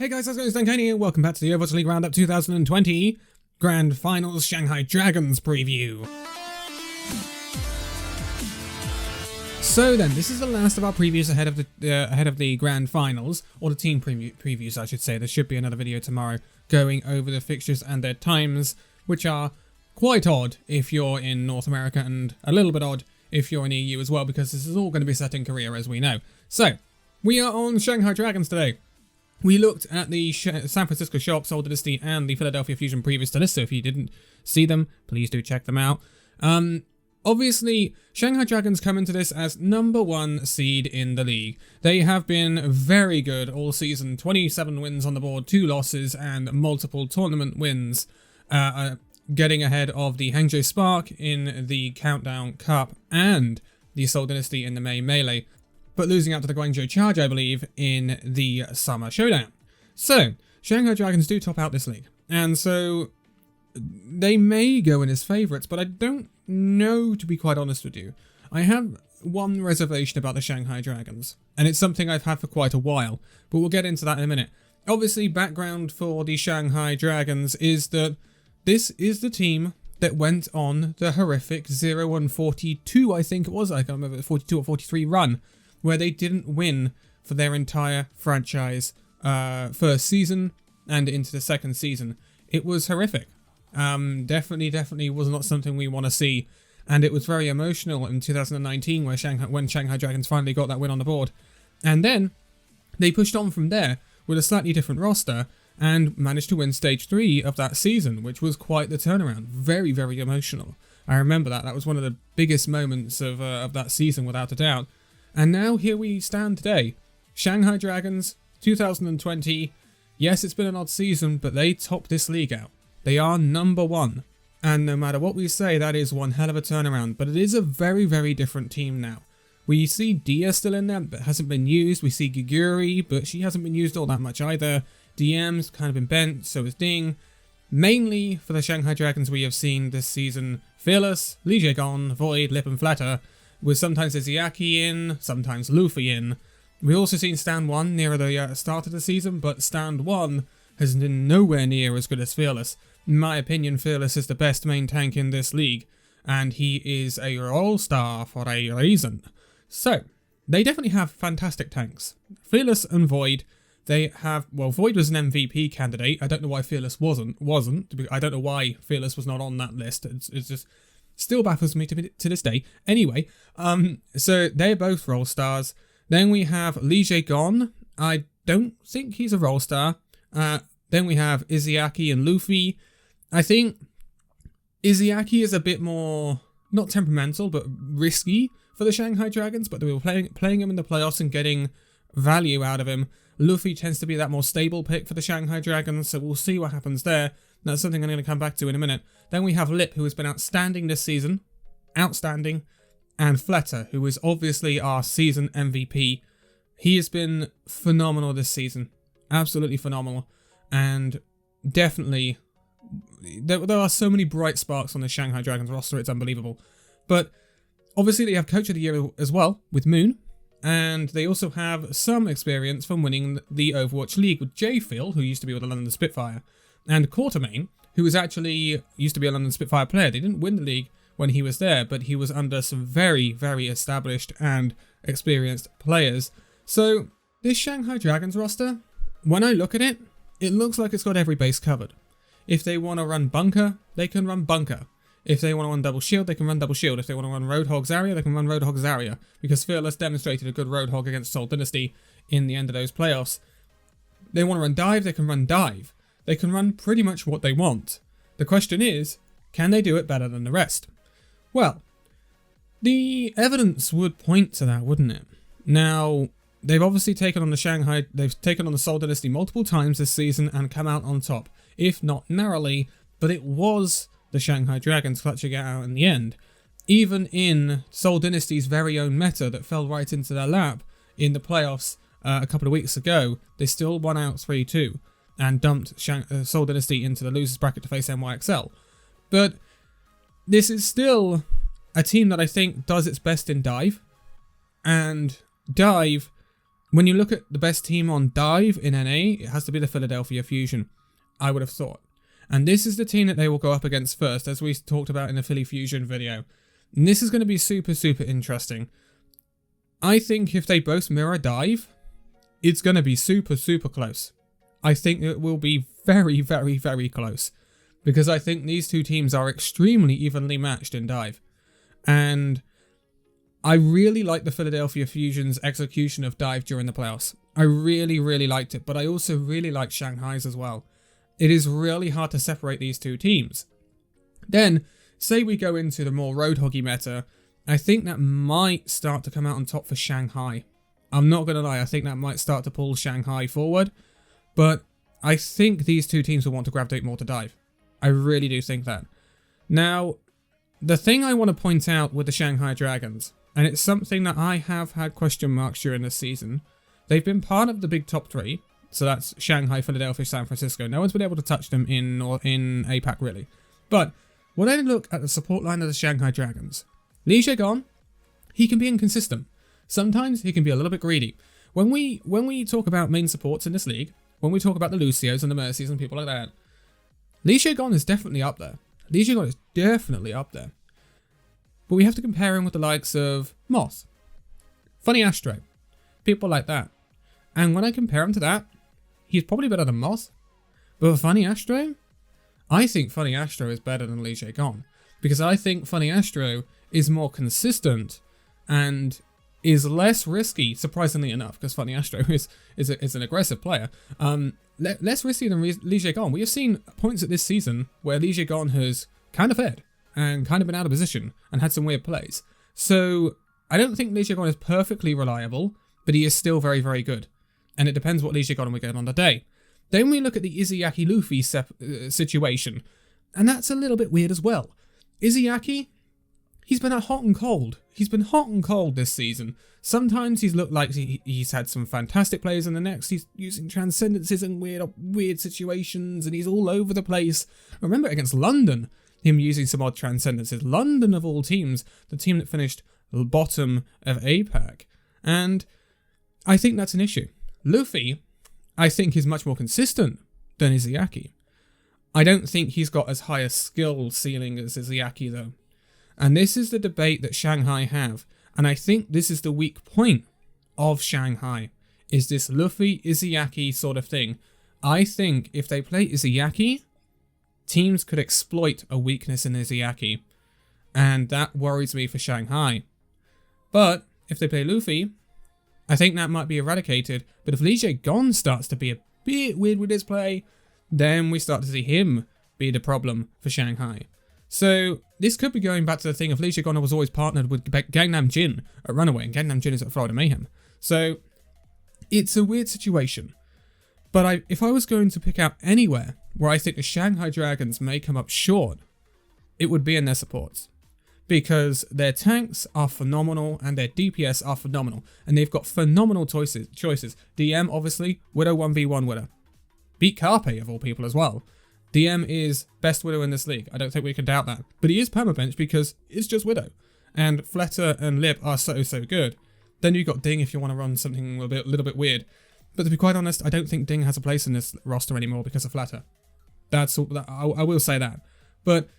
Hey guys, how's it going? Danconia. Welcome back to the Overwatch League Roundup 2020 Grand Finals Shanghai Dragons preview. So then, this is the last of our previews ahead of the Grand Finals, or the team previews, I should say. There should be another video tomorrow going over the fixtures and their times, which are quite odd if you're in North America and a little bit odd if you're in EU as well, because this is all going to be set in Korea, as we know. So, we are on Shanghai Dragons today. We looked at the San Francisco Shock, Seoul Dynasty, and the Philadelphia Fusion previous to this, so if you didn't see them, please do check them out. Obviously, Shanghai Dragons come into this as #1 seed in the league. They have been very good all season, 27 wins on the board, 2 losses, and multiple tournament wins, getting ahead of the Hangzhou Spark in the Countdown Cup and the Seoul Dynasty in the May Melee, but losing out to the Guangzhou Charge, I believe, in the Summer Showdown. So, Shanghai Dragons do top out this league, and so they may go in as favourites, but I don't know, to be quite honest with you. I have one reservation about the Shanghai Dragons, and it's something I've had for quite a while, but we'll get into that in a minute. Obviously, background for the Shanghai Dragons is that this is the team that went on the horrific 0-42, I think it was, I can't remember, the 42 or 43 run, where they didn't win for their entire franchise first season and into the second season. It was horrific. Definitely was not something we want to see, and it was very emotional in 2019 when Shanghai Dragons finally got that win on the board. And then they pushed on from there with a slightly different roster and managed to win Stage 3 of that season, which was quite the turnaround. Very, very emotional. I remember that. That was one of the biggest moments of that season, without a doubt. And now here we stand today. Shanghai Dragons, 2020. Yes, it's been an odd season, but they topped this league out. They are #1. And no matter what we say, that is one hell of a turnaround. But it is a very, very different team now. We see Dia still in there, but hasn't been used. We see Giguri, but she hasn't been used all that much either. DM's kind of been bent, so is Ding. Mainly for the Shanghai Dragons, we have seen this season Fearless, Li Jaegon, Void, Lip and Flatter, with sometimes Izayaki in, sometimes Luffy in. We've also seen Stand 1 near the start of the season, but Stand 1 has been nowhere near as good as Fearless. In my opinion, Fearless is the best main tank in this league, and he is a role star for a reason. So, they definitely have fantastic tanks. Fearless and Void, they have, well, Void was an MVP candidate. I don't know why Fearless wasn't. I don't know why Fearless was not on that list. It's just still baffles me to this day. Anyway, so they're both role stars. Then we have Li Jaegon. I don't think he's a role star. Then we have Izayaki and Luffy. I think Izayaki is a bit more, not temperamental, but risky for the Shanghai Dragons, but they were playing him in the playoffs and getting value out of him. Luffy tends to be that more stable pick for the Shanghai Dragons, so we'll see what happens there. That's something I'm going to come back to in a minute. Then we have Lip, who has been outstanding this season. Outstanding. And Fletter, who is obviously our season MVP. He has been phenomenal this season. Absolutely phenomenal. And definitely, there are so many bright sparks on the Shanghai Dragons roster, it's unbelievable. But obviously they have Coach of the Year as well, with Moon. And they also have some experience from winning the Overwatch League with J-Phil, who used to be with the London Spitfire. And Quartermain, who was actually used to be a London Spitfire player. They didn't win the league when he was there, but he was under some very, very established and experienced players. So this Shanghai Dragons roster, when I look at it, it looks like it's got every base covered. If they want to run Bunker, they can run Bunker. If they want to run Double Shield, they can run Double Shield. If they want to run Roadhog Zarya, they can run Roadhog Zarya, because Fearless demonstrated a good Roadhog against Seoul Dynasty in the end of those playoffs. They want to run Dive, they can run Dive. They can run pretty much what they want. The question is, can they do it better than the rest? Well, the evidence would point to that, wouldn't it? Now, they've obviously taken on the Seoul Dynasty multiple times this season and come out on top. If not narrowly, but it was the Shanghai Dragons clutching it out in the end. Even in Seoul Dynasty's very own meta that fell right into their lap in the playoffs a couple of weeks ago, they still won out 3-2. And dumped Seoul Dynasty into the losers bracket to face NYXL. But this is still a team that I think does its best in Dive. And Dive When you look at the best team on Dive in NA, it has to be the Philadelphia Fusion, I would have thought. And this is the team that they will go up against first, as we talked about in the Philly Fusion video. And this is going to be super, super interesting. I think if they both mirror Dive, it's going to be super, super close. I think it will be very, very, very close. Because I think these two teams are extremely evenly matched in Dive. And I really like the Philadelphia Fusion's execution of Dive during the playoffs. I really, really liked it, but I also really like Shanghai's as well. It is really hard to separate these two teams. Then, say we go into the more road-hoggy meta, I think that might start to come out on top for Shanghai. I'm not going to lie, I think that might start to pull Shanghai forward, but I think these two teams will want to gravitate more to Dive. I really do think that. Now, the thing I want to point out with the Shanghai Dragons, and it's something that I have had question marks during this season, they've been part of the big top three, so that's Shanghai, Philadelphia, San Francisco. No one's been able to touch them in APAC really. But when I look at the support line of the Shanghai Dragons, Li Gon, he can be inconsistent. Sometimes he can be a little bit greedy. When we talk about main supports in this league, when we talk about the Lucios and the Mercies and people like that, Li Gon is definitely up there. Li Gon is definitely up there. But we have to compare him with the likes of Moth, Funny Astro, people like that. And when I compare him to that, he's probably better than Moth. But for Funny Astro, I think Funny Astro is better than Li Gon. Because I think Funny Astro is more consistent and is less risky, surprisingly enough, because Funny Astro is an aggressive player. Less risky than Li Gon. We have seen points at this season where Li Gon has kind of fed and kind of been out of position and had some weird plays. So I don't think Li Gon is perfectly reliable, but he is still very, very good. And it depends what Li Gon we get on the day. Then we look at the Izayaki Luffy situation, and that's a little bit weird as well. Izayaki, he's been hot and cold. He's been hot and cold this season. Sometimes he's looked like he's had some fantastic plays, and the next he's using transcendences in weird situations, and he's all over the place. I remember against London, him using some odd transcendences. London, of all teams, the team that finished bottom of APAC. And I think that's an issue. Luffy, I think, is much more consistent than Izayaki. I don't think he's got as high a skill ceiling as Izayaki, though. And this is the debate that Shanghai have. And I think this is the weak point of Shanghai, is this Luffy, Izayaki sort of thing. I think if they play Izayaki, teams could exploit a weakness in Izayaki. And that worries me for Shanghai. But if they play Luffy, I think that might be eradicated. But if Li Gon starts to be a bit weird with his play, then we start to see him be the problem for Shanghai. So this could be going back to the thing of Li Gon was always partnered with Gangnam Jin at Runaway, and Gangnam Jin is at Florida Mayhem. So it's a weird situation. But if I was going to pick out anywhere where I think the Shanghai Dragons may come up short, it would be in their supports. Because their tanks are phenomenal and their DPS are phenomenal. And they've got phenomenal choices. DM, obviously, Widow 1v1 Widow. Beat Carpe, of all people, as well. DM is best Widow in this league. I don't think we can doubt that. But he is permabench because it's just Widow. And Fletter and Lip are so, so good. Then you've got Ding if you want to run something a little bit weird. But to be quite honest, I don't think Ding has a place in this roster anymore because of Fletter. I will say that. But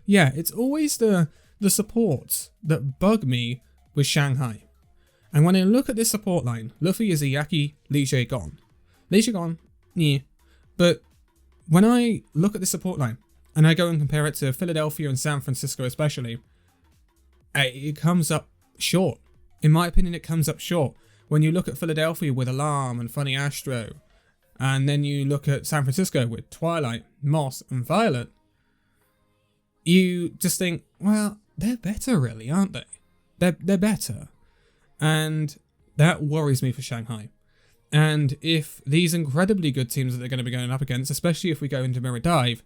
yeah, it's always the supports that bug me with Shanghai. And when I look at this support line, Luffy, Izayaki, Li Gon. Li Gon, yeah. But when I look at the support line, and I go and compare it to Philadelphia and San Francisco especially, it comes up short. In my opinion, it comes up short. When you look at Philadelphia with Alarm and Funny Astro, and then you look at San Francisco with Twilight, Moss, and Violet, you just think, well, they're better really, aren't they? They're better. And that worries me for Shanghai. And if these incredibly good teams that they're going to be going up against, especially if we go into Mirror Dive,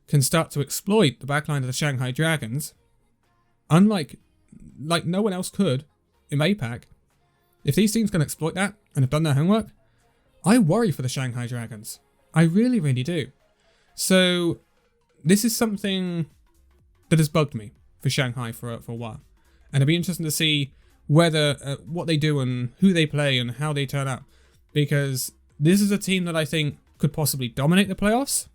can start to exploit the backline of the Shanghai Dragons, unlike no one else could in APAC, if these teams can exploit that and have done their homework, I worry for the Shanghai Dragons. I really, really do. So this is something that has bugged me for Shanghai for a while. And it'll be interesting to see whether what they do and who they play and how they turn out, because this is a team that I think could possibly dominate the playoffs,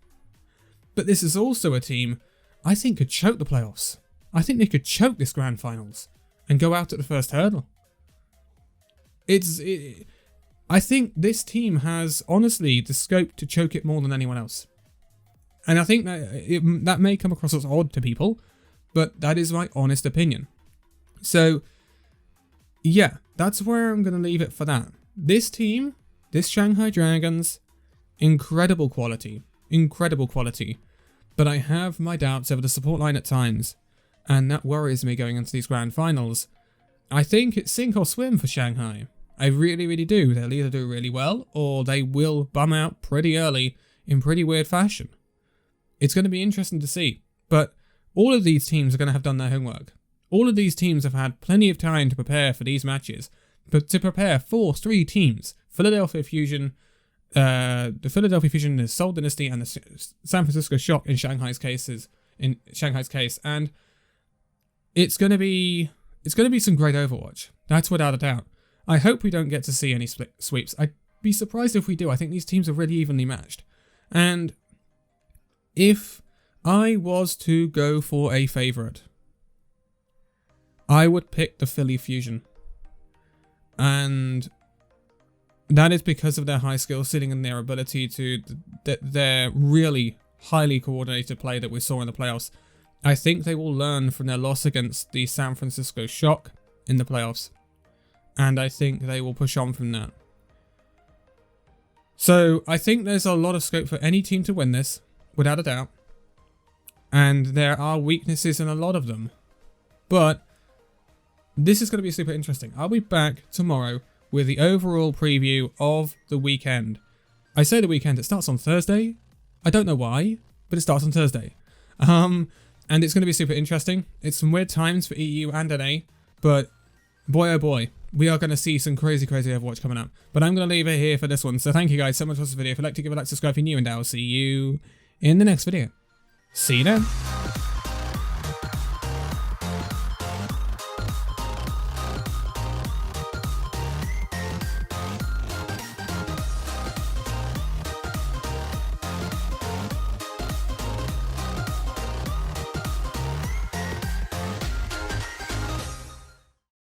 but this is also a team I think could choke the playoffs. I think they could choke this grand finals and go out at the first hurdle. I think this team has honestly the scope to choke it more than anyone else. And I think that that may come across as odd to people, but that is my honest opinion. So, yeah, that's where I'm going to leave it for that. This team, this Shanghai Dragons, incredible quality. But I have my doubts over the support line at times, and that worries me going into these grand finals. I think it's sink or swim for Shanghai. I really, really do. They'll either do really well, or they will bum out pretty early in pretty weird fashion. It's going to be interesting to see, but all of these teams are going to have done their homework. All of these teams have had plenty of time to prepare for these matches, but to prepare for 3 teams, Philadelphia Fusion, the Philadelphia Fusion, the Seoul Dynasty, and the San Francisco Shock in Shanghai's case, and it's going to be some great Overwatch. That's without a doubt. I hope we don't get to see any sweeps. I'd be surprised if we do. I think these teams are really evenly matched, and if I was to go for a favourite, I would pick the Philly Fusion. And that is because of their high skill sitting and their ability to their really highly coordinated play that we saw in the playoffs. I think they will learn from their loss against the San Francisco Shock in the playoffs. And I think they will push on from that. So I think there's a lot of scope for any team to win this, without a doubt. And there are weaknesses in a lot of them. But this is going to be super interesting. I'll be back tomorrow with the overall preview of the weekend. I say the weekend, it starts on Thursday. I don't know why, but it starts on Thursday. And it's going to be super interesting. It's some weird times for EU and NA, but boy oh boy, we are going to see some crazy Overwatch coming up. But I'm going to leave it here for this one. So thank you guys so much for this video. If you'd like to give a like, subscribe if you're new, and I'll see you in the next video. See you then.